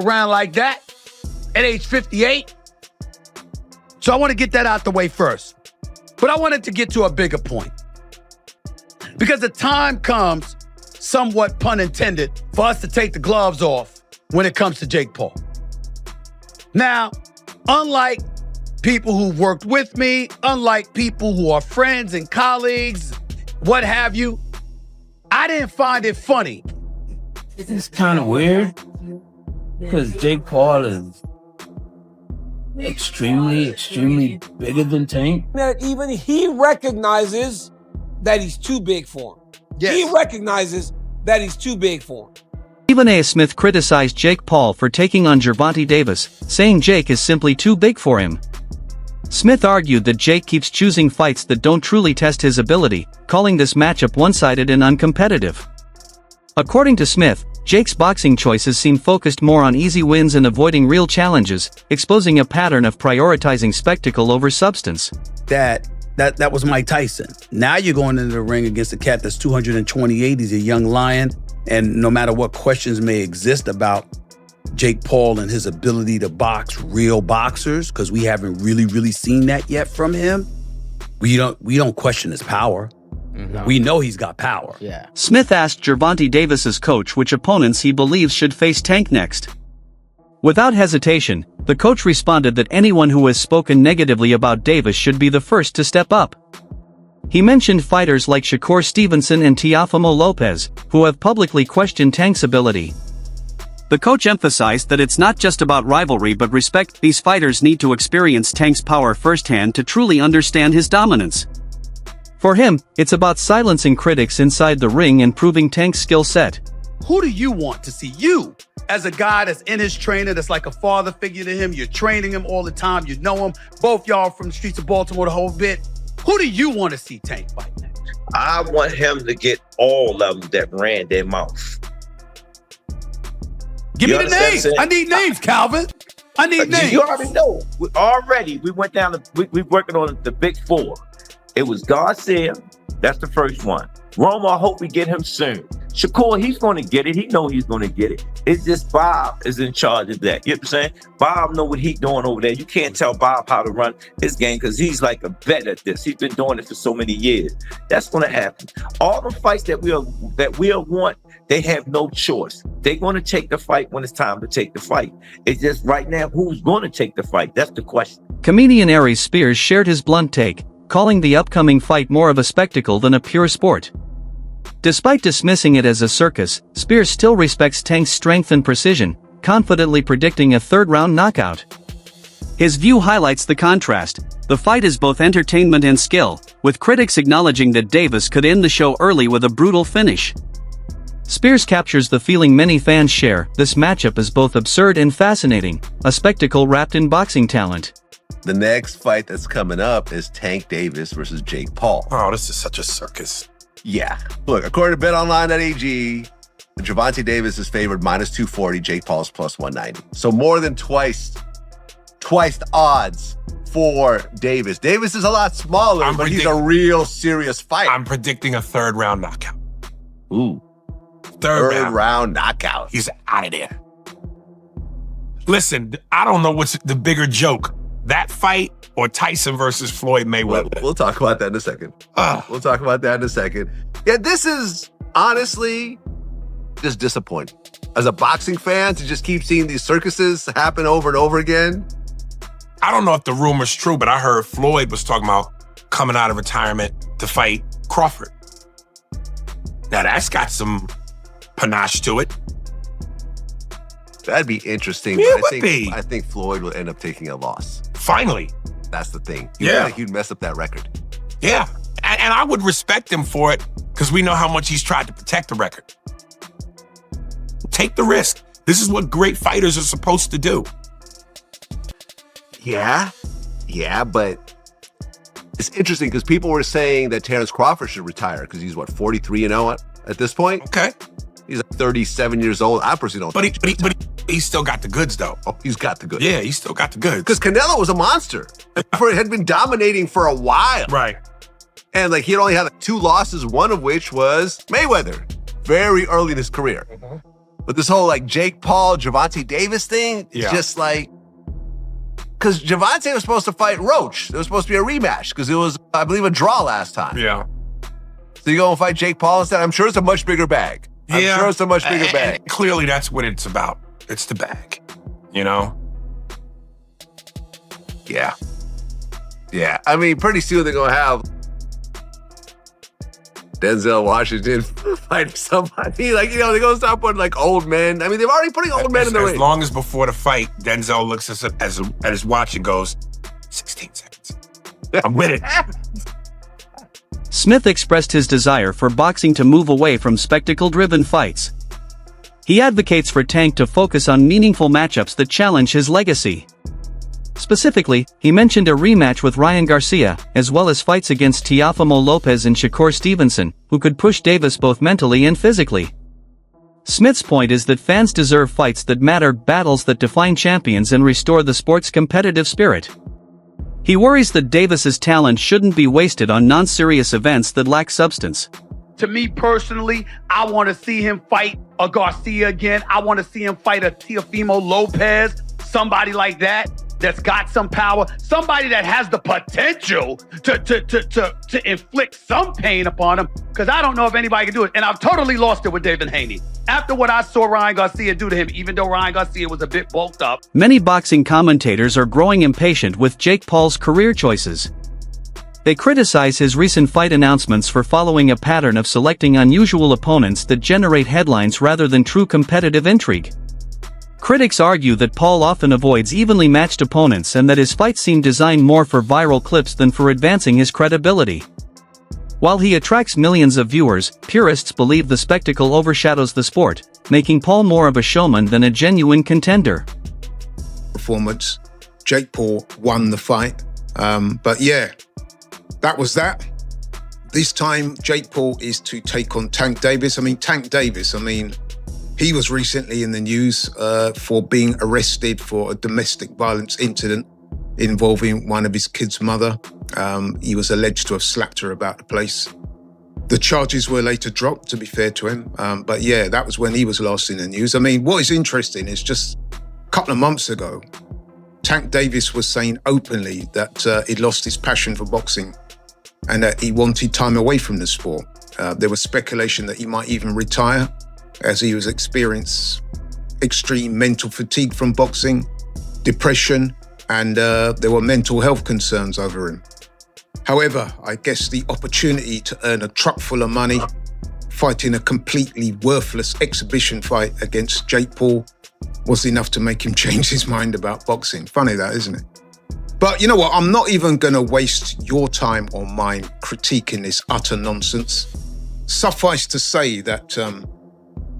around like that at age 58. So I want to get that out the way first. But I wanted to get to a bigger point. Because the time comes, somewhat pun intended, for us to take the gloves off when it comes to Jake Paul. Now, unlike people who've worked with me, unlike people who are friends and colleagues, what have you, I didn't find it funny. It's kind of weird because Jake Paul is extremely bigger than Tank. That even he recognizes that he's too big for him. Yes. He recognizes that he's too big for him. Stephen A. Smith criticized Jake Paul for taking on Gervonta Davis, saying Jake is simply too big for him. Smith argued that Jake keeps choosing fights that don't truly test his ability, calling this matchup one-sided and uncompetitive. According to Smith, Jake's boxing choices seem focused more on easy wins and avoiding real challenges, exposing a pattern of prioritizing spectacle over substance. That was Mike Tyson. Now you're going into the ring against a cat that's 228. He's a young lion. And no matter what questions may exist about Jake Paul and his ability to box real boxers, because we haven't really seen that yet from him, we don't question his power. Mm-hmm. We know he's got power. Yeah. Smith asked Gervonta Davis's coach which opponents he believes should face Tank next. Without hesitation, the coach responded that anyone who has spoken negatively about Davis should be the first to step up. He mentioned fighters like Shakur Stevenson and Teofimo Lopez, who have publicly questioned Tank's ability. The coach emphasized that it's not just about rivalry but respect. These fighters need to experience Tank's power firsthand to truly understand his dominance. For him, it's about silencing critics inside the ring and proving Tank's skill set. Who do you want to see? You, as a guy that's in his trainer, that's like a father figure to him, you're training him all the time, you know him, both y'all from the streets of Baltimore the whole bit. Who do you want to see Tank fight next? I want him to get all of them that ran their mouth. Give me the names. I need names, Calvin. I need names. You already know. We went down to, we working on the big four. It was Garcia. That's the first one. Roma, I hope we get him soon. Shakur, he's going to get it. He know he's going to get it. It's just Bob is in charge of that. You know what I'm saying? Bob know what he's doing over there. You can't tell Bob how to run his game because he's like a vet at this. He's been doing it for so many years. That's going to happen. All the fights that we'll want, they have no choice. They're going to take the fight when it's time to take the fight. It's just right now, who's going to take the fight? That's the question. Comedian Aries Spears shared his blunt take, calling the upcoming fight more of a spectacle than a pure sport. Despite dismissing it as a circus, Spears still respects Tank's strength and precision, confidently predicting a third-round knockout. His view highlights the contrast. The fight is both entertainment and skill, with critics acknowledging that Davis could end the show early with a brutal finish. Spears captures the feeling many fans share. This matchup is both absurd and fascinating, a spectacle wrapped in boxing talent. The next fight that's coming up is Tank Davis versus Jake Paul. Oh, this is such a circus. Yeah. Look, according to BetOnline.ag, Gervonta Davis is favored -240, Jake Paul's +190. So more than twice the odds for Davis. Davis is a lot smaller, but he's a real serious fighter. I'm predicting a third-round knockout. Ooh. Third round knockout. He's out of there. Listen, I don't know what's the bigger joke. That fight or Tyson versus Floyd Mayweather? We'll talk about that in a second. We'll talk about that in a second. Yeah, this is honestly just disappointing. As a boxing fan, to just keep seeing these circuses happen over and over again. I don't know if the rumor's true, but I heard Floyd was talking about coming out of retirement to fight Crawford. Now that's got some panache to it. That'd be interesting. It I think Floyd will end up taking a loss. Finally. That's the thing. He'd mess up that record. Yeah. And I would respect him for it because we know how much he's tried to protect the record. Take the risk. This is what great fighters are supposed to do. Yeah, but it's interesting because people were saying that Terrence Crawford should retire because he's, 43-0 at this point? Okay. He's 37 years old. I personally don't But he still got the goods, though. Oh, he's got the goods. Yeah, he still got the goods. Because Canelo was a monster. Had been dominating for a while. Right. And he had only had 2 losses, one of which was Mayweather, very early in his career. But this whole like Jake Paul, Gervonta Davis thing is just like, because Gervonta was supposed to fight Roach. There was supposed to be a rematch because it was, I believe, a draw last time. Yeah. So you go and fight Jake Paul instead? I'm sure it's a much bigger bag. I'm sure it's a much bigger bag. And clearly that's what it's about. It's the bag, you know? Yeah. Yeah. I mean, pretty soon they're going to have Denzel Washington fighting somebody. Like, you know, they're going to start putting like old men. I mean, they've already putting old men in the ring. As long as before the fight, Denzel looks at his watch and goes, 16 seconds. I'm with it. Smith expressed his desire for boxing to move away from spectacle-driven fights. He advocates for Tank to focus on meaningful matchups that challenge his legacy. Specifically, he mentioned a rematch with Ryan Garcia, as well as fights against Teofimo Lopez and Shakur Stevenson, who could push Davis both mentally and physically. Smith's point is that fans deserve fights that matter, battles that define champions and restore the sport's competitive spirit. He worries that Davis's talent shouldn't be wasted on non-serious events that lack substance. To me personally, I want to see him fight a Garcia again. I want to see him fight a Teofimo Lopez, somebody like that that's got some power, somebody that has the potential to inflict some pain upon him, because I don't know if anybody can do it. And I've totally lost it with David Haney. After what I saw Ryan Garcia do to him, even though Ryan Garcia was a bit bulked up. Many boxing commentators are growing impatient with Jake Paul's career choices. They criticize his recent fight announcements for following a pattern of selecting unusual opponents that generate headlines rather than true competitive intrigue. Critics argue that Paul often avoids evenly matched opponents and that his fights seem designed more for viral clips than for advancing his credibility. While he attracts millions of viewers, purists believe the spectacle overshadows the sport, making Paul more of a showman than a genuine contender. Performance. Jake Paul won the fight. But yeah, that was that. This time, Jake Paul is to take on Tank Davis. He was recently in the news for being arrested for a domestic violence incident involving one of his kids' mother. He was alleged to have slapped her about the place. The charges were later dropped, to be fair to him. But yeah, that was when he was last in the news. I mean, what is interesting is just a couple of months ago, Tank Davis was saying openly that he'd lost his passion for boxing and that he wanted time away from the sport. There was speculation that he might even retire, as he was experiencing extreme mental fatigue from boxing, depression, and there were mental health concerns over him. However, I guess the opportunity to earn a truck full of money, fighting a completely worthless exhibition fight against Jake Paul, was enough to make him change his mind about boxing. Funny that, isn't it? But you know what? I'm not even going to waste your time or mine critiquing this utter nonsense. Suffice to say that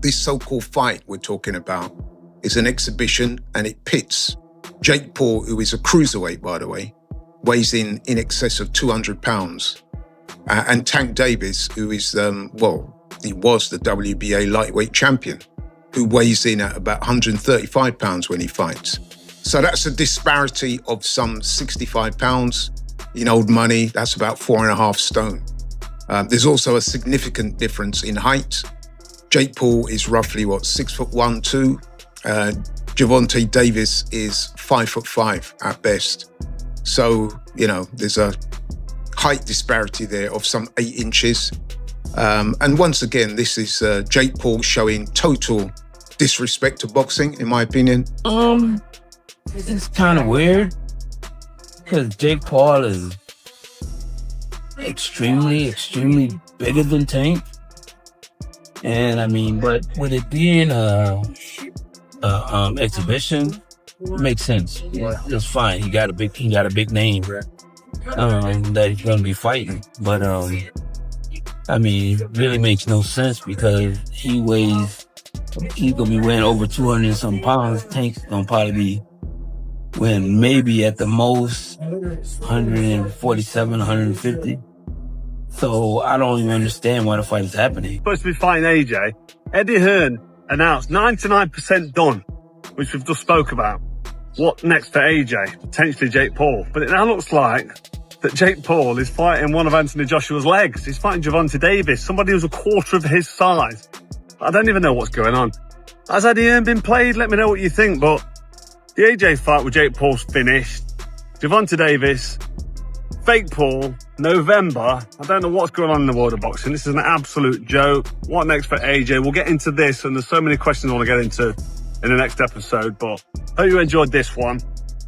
this so-called fight we're talking about is an exhibition, and it pits Jake Paul, who is a cruiserweight, by the way, weighs in excess of 200 pounds, and Tank Davis, who is, he was the WBA lightweight champion, who weighs in at about 135 pounds when he fights. So that's a disparity of some 65 pounds. In old money, that's about 4.5 stone. There's also a significant difference in height. Jake Paul is roughly, 6'1", 2. Gervonta Davis is 5'5" at best. So, you know, there's a height disparity there of some 8 inches. And once again, this is Jake Paul showing total disrespect to boxing, in my opinion. It's kind of weird because Jake Paul is extremely bigger than Tank. And I mean, but with it being exhibition, it makes sense. It's fine. He got a big name that he's gonna be fighting. But I mean, it really makes no sense because he's gonna be weighing over 200 and some pounds. Tank's gonna probably be weighing maybe at the most 147, 150. So I don't even understand why the fight is happening. Supposed to be fighting AJ. Eddie Hearn announced 99% done, which we've just spoke about. What next for AJ? Potentially Jake Paul. But it now looks like that Jake Paul is fighting one of Anthony Joshua's legs. He's fighting Gervonta Davis, somebody who's a quarter of his size. I don't even know what's going on. Has Eddie Hearn been played? Let me know what you think. But the AJ fight with Jake Paul's finished. Gervonta Davis, fake Paul, November. I don't know what's going on in the world of boxing. This is an absolute joke. What next for AJ? We'll get into this, and there's so many questions I want to get into in the next episode. But hope you enjoyed this one.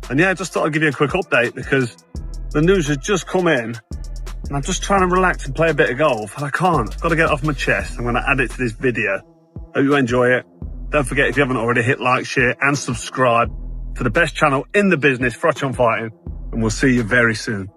And yeah, I just thought I'd give you a quick update because the news has just come in. And I'm just trying to relax and play a bit of golf, and I can't. I've got to get it off my chest. I'm going to add it to this video. Hope you enjoy it. Don't forget, if you haven't already, hit like, share, and subscribe to the best channel in the business, Frotch on Fighting, and we'll see you very soon.